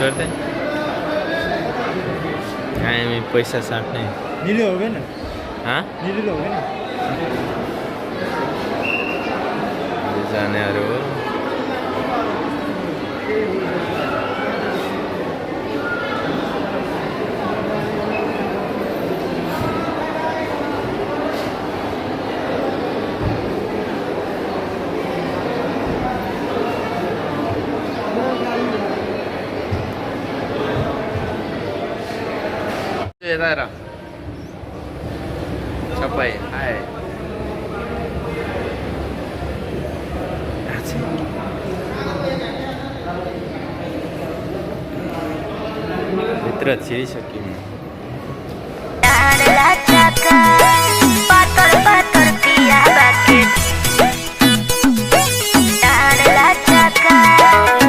करते काय मी पैसा साठ नाही नीले हो गए ना हाँ नीले हो गए ना जाने आ रहे हो Daerah capai hai Mitra ciri saking Pator-pator dia bakit adalah cakap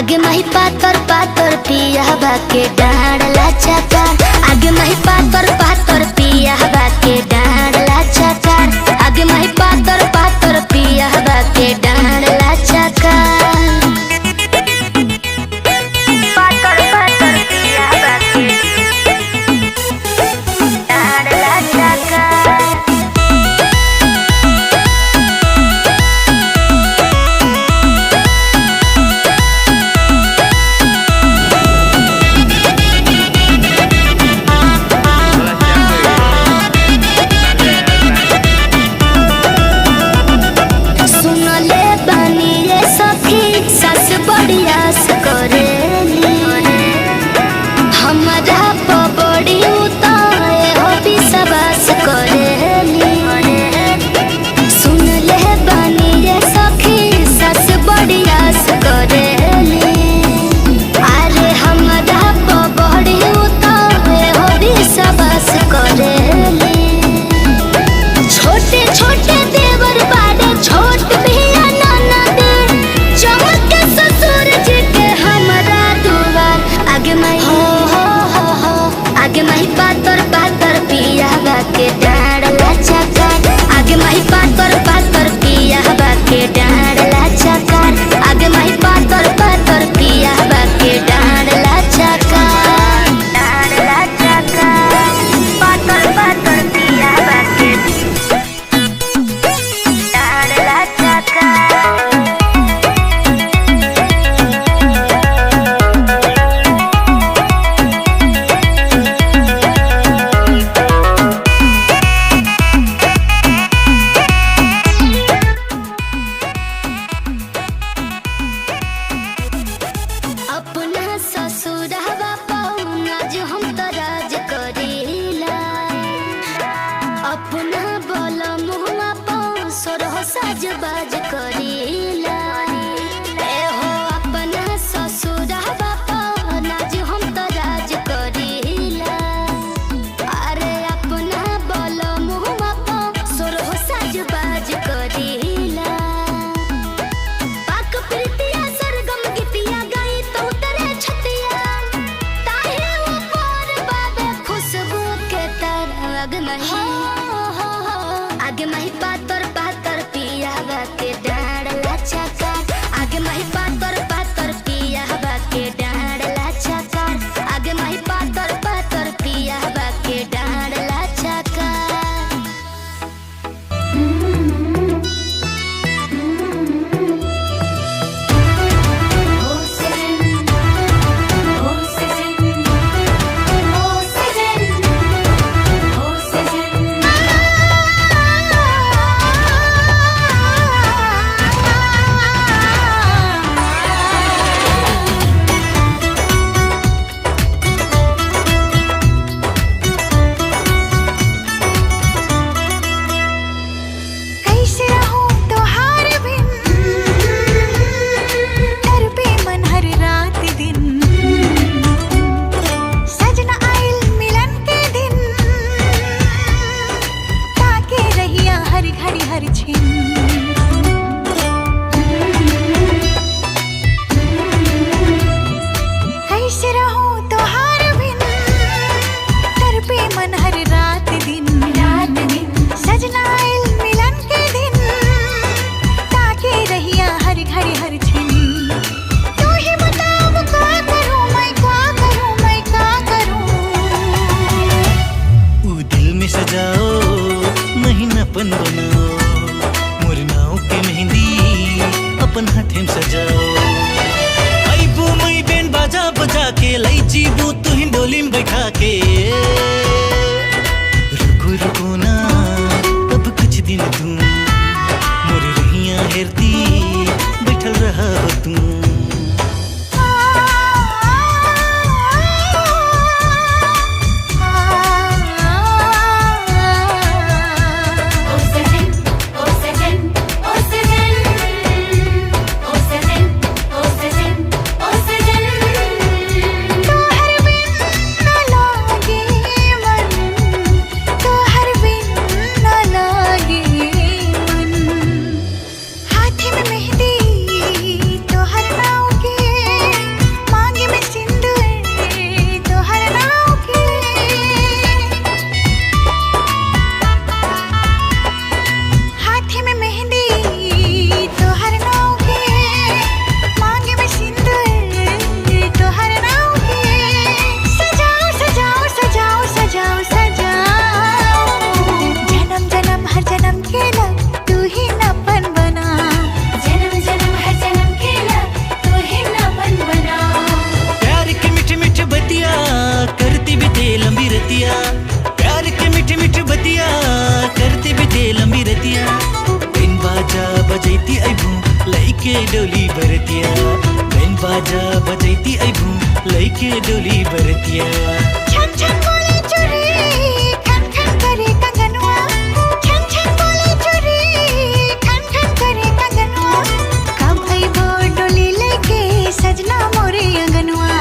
आगे माही पातर पिया बाके डांडला चकार आगे माही पातर पिया बाके डांडला चकार आगे माही पातर पिया बाके डांडला चकार पातर पिया बाके डांडला चकार बाज करीला ए हो अपना ससुरवा पर नाज हम तो राज करीला अरे अपना बोल मुहवा पर सोरह साज बाज करीला पाक प्रीतिया सरगम गीतिया गई तो तेरे छतिया ताहे ऊपर बाबे खुशबू के तरग नहीं आगे माही पातर पिया बाके डांडला चकार आगे माही पातर पिया बाके डांडला चकार आगे माही पातर पिया बाके डांडला चकार अपन बनाओ, मोर नाव के मेहंदी अपन हाथे में सजाओ। आईबू मई बैंड बाजा बजा के, लाई जीबू तू ही डोली में बैठा के। रुको रुको ना अब कुछ दिन तुम, मोर रहिया हेरती बैठल रहा हो तुम। प्यार के मीठी मीठी बतिया करती भी दे लंबी रतिया। बिन बाजा बजैती अबू लइके डोली बरतिया, बिन बाजा बजैती अबू लइके डोली बरतिया। छन छन बोले चुरी खन खन करे कंगनवा, छन छन बोले चुरी खन खन करे कंगनवा। कब आइबो डोली लेके सजना मोरे अंगनवा,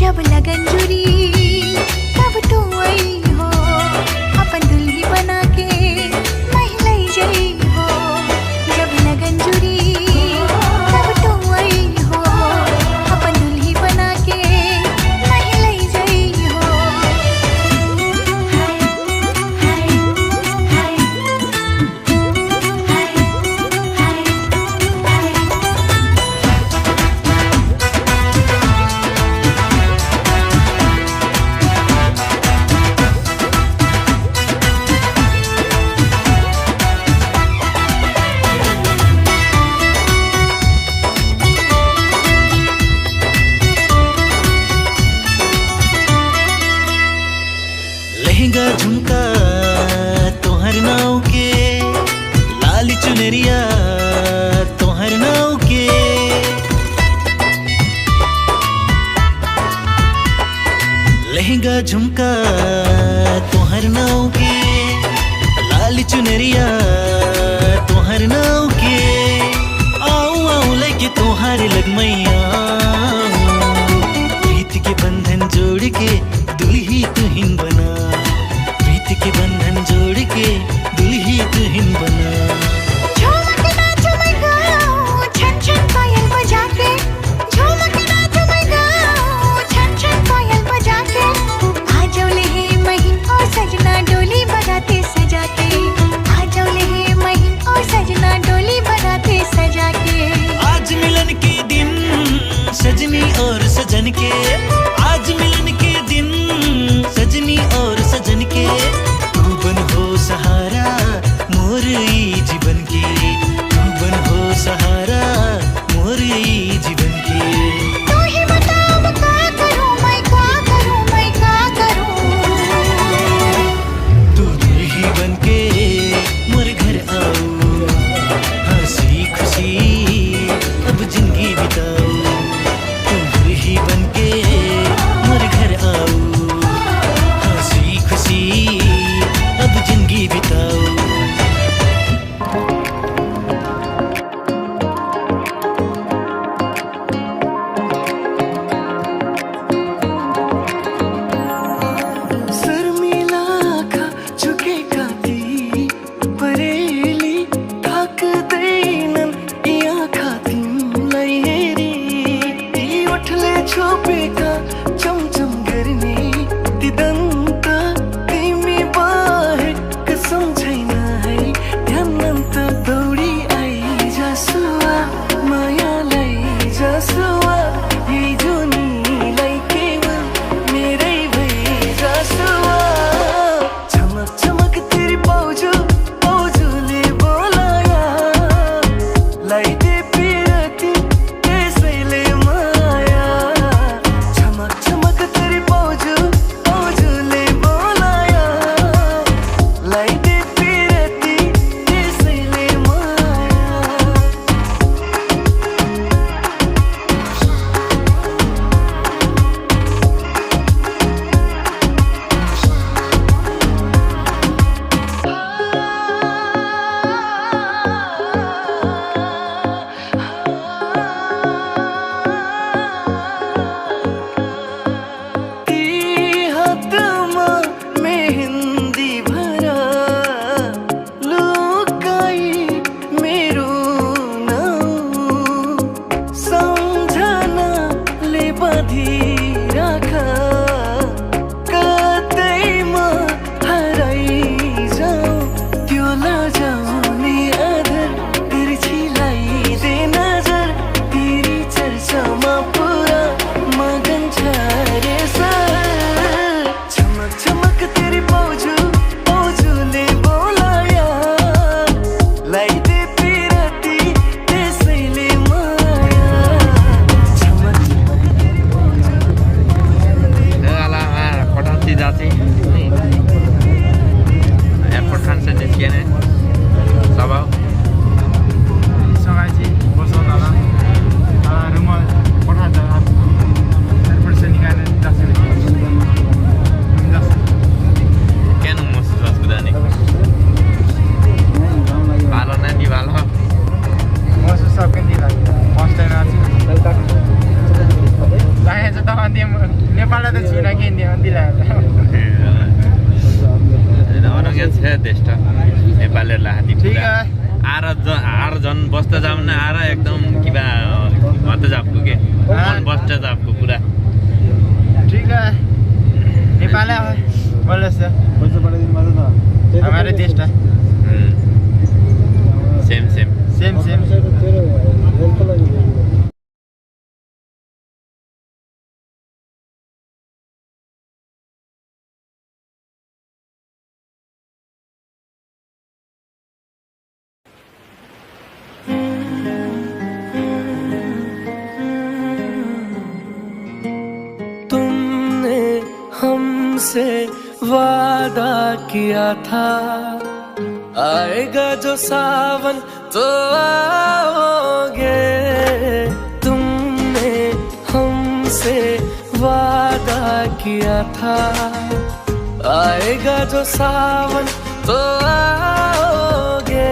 जब लगन जुरी तब तू आई हो, अपन दुल्ही बना के महलाई जई हो। जब लगन जुरी तब तू आई हो, अपन दुल्ही बना के महलाई जई हो। लहंगा झुमका तोहर नाव के, लाली चुनरिया तोहर नाव के। लहंगा झुमका तोहर नाव के, लाली चुनरिया तोहर नाव के। आऊ आऊ लगे तोहार लगमैया, प्रीत के बंधन जोड़ के दुल्ही तुहिन बना, प्रीत के बंधन जोड़ के दुल्ही तुहिन बना। झूमक नाच मैं गाऊं छन छन पायल बजा के, झूमक नाच मैं गाऊं छन छन पायल बजा के। आ जाओ ले नेपाललाई त छुइनँ कि इन्डियामा दिइरहेको অনেকে আছে দেশটা নেপালের লাহাতি ঠিক পুরা আছে আর জন বসতে যাব না আর একদম কিবা মতে যাবো কে মন বসতে যাবো পুরা ठीक है नेपाल है बोले से हमारे देश है सेम सेम सेम सेम तुमने हमसे वादा किया था आएगा जो सावन तो आओगे तुमने हमसे वादा किया था आएगा जो सावन तो आओगे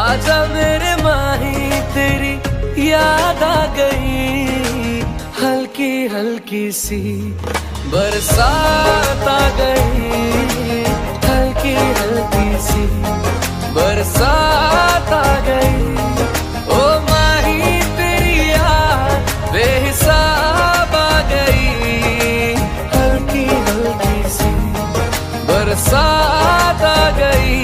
आजा मेरे माही तेरी याद आ गई हल्की हल्की सी बरसात आ गई हल्की हल्की सी बरसात आ गई ओ माही तेरी याद बेहिसाब आ गई हल्की हल्की सी बरसात आ गई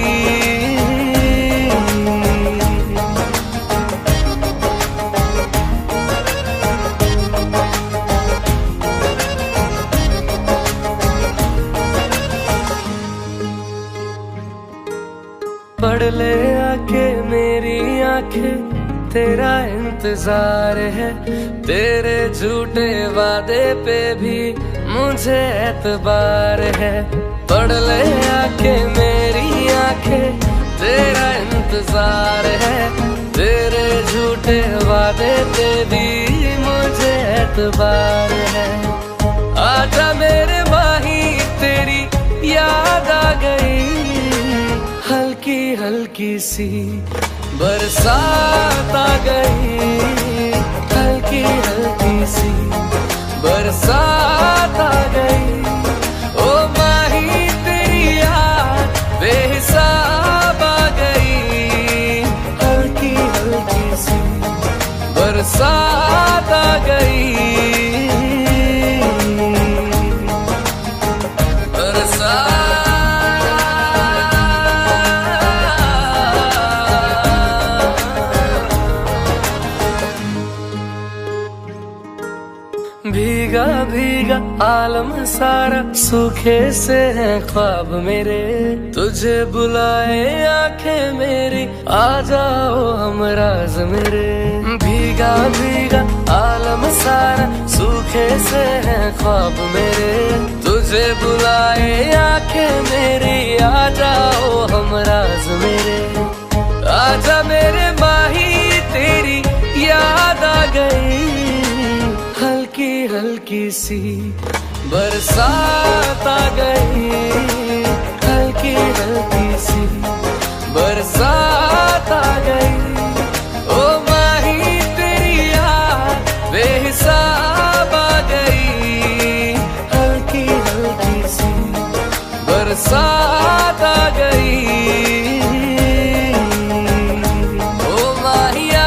पढ़ ले आके मेरी आंखें तेरा इंतजार है तेरे झूठे वादे पे भी मुझे एतबार है पढ़ ले आके मेरी आंखें तेरा इंतजार है तेरे झूठे वादे पे भी मुझे एतबार है आजा मेरे माही तेरी याद आ गई हल्की हल्की सी बरसात आ गई हल्की हल्की सी बरसात आ गई ओ माही तेरी याद बेहिसाब आ गई हल्की हल्की सी बरसात आ गई भीगा भीगा आलम सारा सूखे से है ख्वाब मेरे तुझे बुलाए आंखें मेरी आ जाओ हमराज मेरे भीगा भीगा आलम सारा सूखे से है ख्वाब मेरे तुझे बुलाए आंखें मेरी आ जाओ हमराज मेरे आजा मेरे माही तेरी याद आ गई हल्की हल्की सी बरसात आ गई हल्की हल्की सी बरसात आ गई ओ माही तेरी याद बेहिसाब आ गई हल्की हल्की सी बरसात आ गई ओ माहिया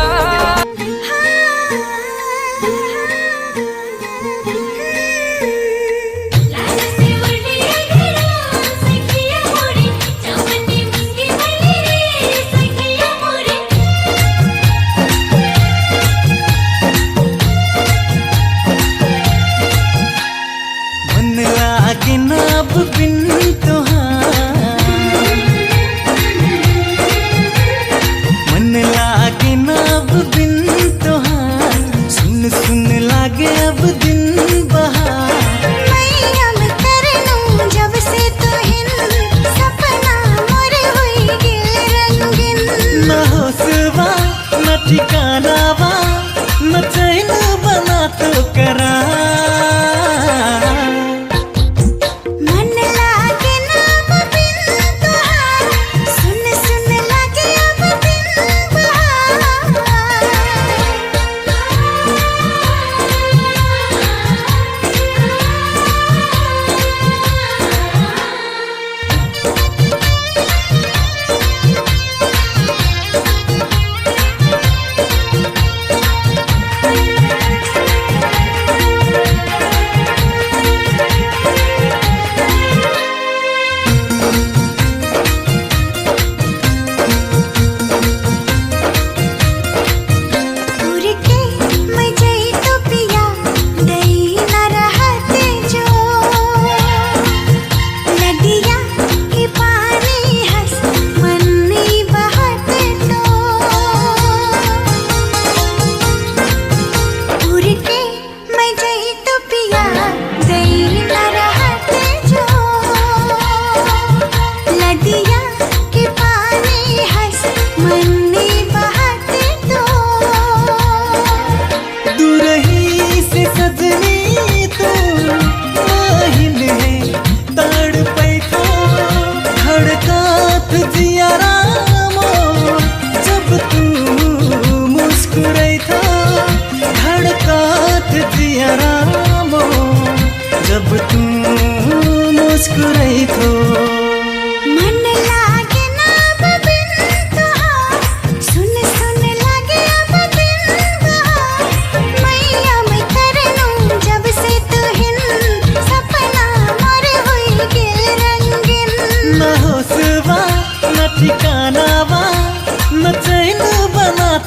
ठिकानावा न चैन बना तो करा मन लागे ना अब बिन तुहार सुन सुन लागे अब दिन बहार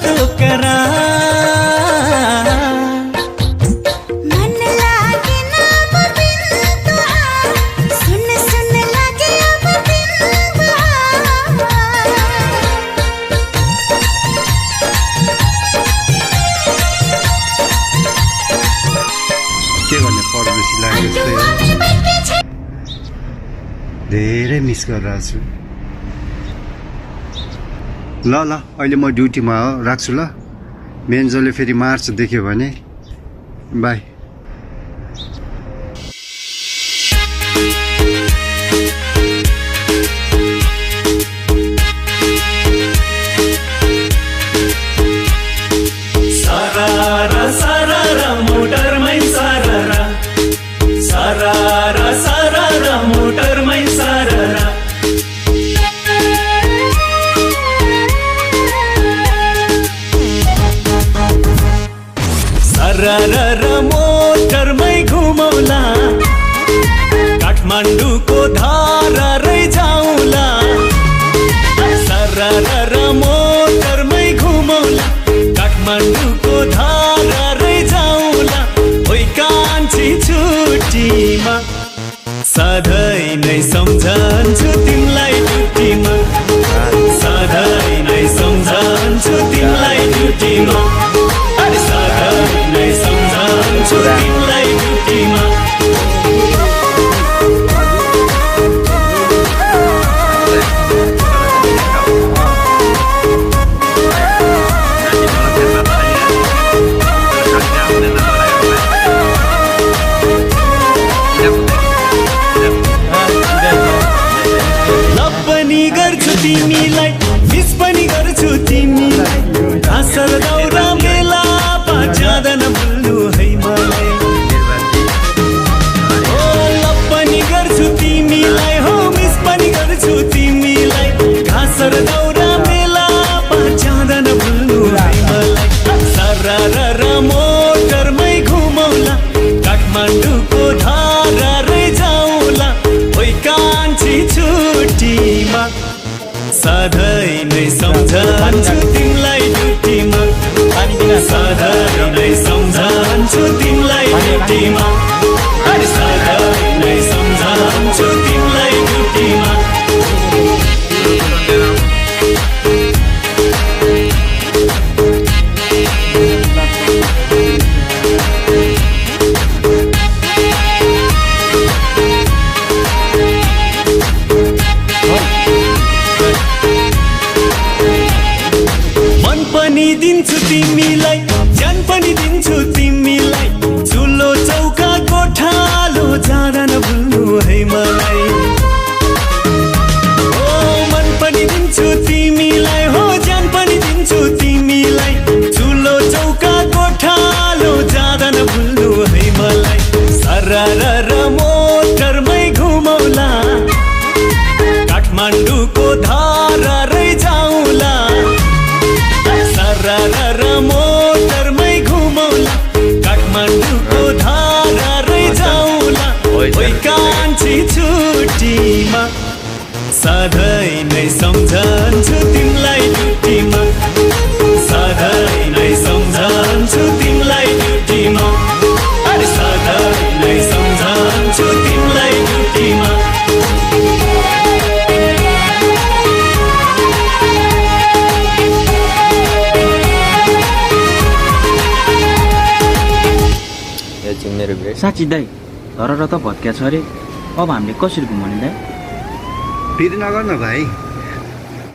तोकरा मन लागे ना अब बिन तुहार सुन सुन लागे अब दिन बहार के गर्ने परदेशी लाग्यो जस्तै हो। दुआ में बैठे छे धेरै मिस गरिरहेको छु ल ल अहिले म ड्युटीमा हो राख्छु ल मेन्जोले फेरि मार्च देख्यो भने बाई सारारा सारारा मोटरमै सारारा सारारा सारारा मोटरमै सारारा सारारा मोटरमै घुमौला काठमाडौँको धारा रै जाउँला सारारा मोटरमै घुमौला काठमाडौँको धारा रै जाउँला ओइ कान्छी छुट्टीमा सधैँ नै सम्झन्छु तिमीलाई ड्युटीमा सधैँ नै सम्झन्छु तिमीलाई ड्युटीमा अरे सधैँ नै सम्झन्छु तिमीलाई ड्युटीमा लभ पनि गर्छु तिमीलाई मिस पनि गर्छु तिमीलाई हाँसर दौरा मेला जाँदा नभुल्नु है मलाई ओ लभ पनि गर्छु तिमीलाई हो मिस पनि गर्छु तिमीलाई हाँसर दौरा मेला जाँदा नभुल्नु है मलाई सारारा मोटरमै घुमौला काठमाडौँको धारा रै जाउँला ओइ कान्छी छुट्टीमा सधैँ नै सम्झन्छु तिमीलाई ड्युटीमा सधैँ नै सम्झन्छु तिमीलाई ड्युटीमा अरे सधैँ नै सम्झन्छु तिमीलाई ड्युटीमा मन पनि दिन्छु तिमीलाई ज्यान पनि दिन्छु तिमीलाई चुलो चौका गोठालो जाँदा नभुल्नु है मलाई ओ मन पनि दिन्छु तिमीलाई हो ज्यान पनि दिन्छु तिमीलाई चुलो चौका गोठालो जाँदा नभुल्नु है मलाई सारारा मोटरमै घुमौला काठमाडौँको धारा रै जाउँला सारारा मोटरमै घुमौला काठमाडौँको धारा रै जाउँला ओइ कान्छी छुट्टीमा सधैँ नै सम्झन्छु तिमीलाई ड्युटीमा सधैँ नै सम्झन्छु तिमीलाई ड्युटीमा अरे सधैँ नै सम्झन्छु तिमीलाई ड्युटीमा साँच्ची दाइ तर त भत्किया छ अरे अब हामीले कसरी घुमाउने दाइ फेरि नगर्न भाइ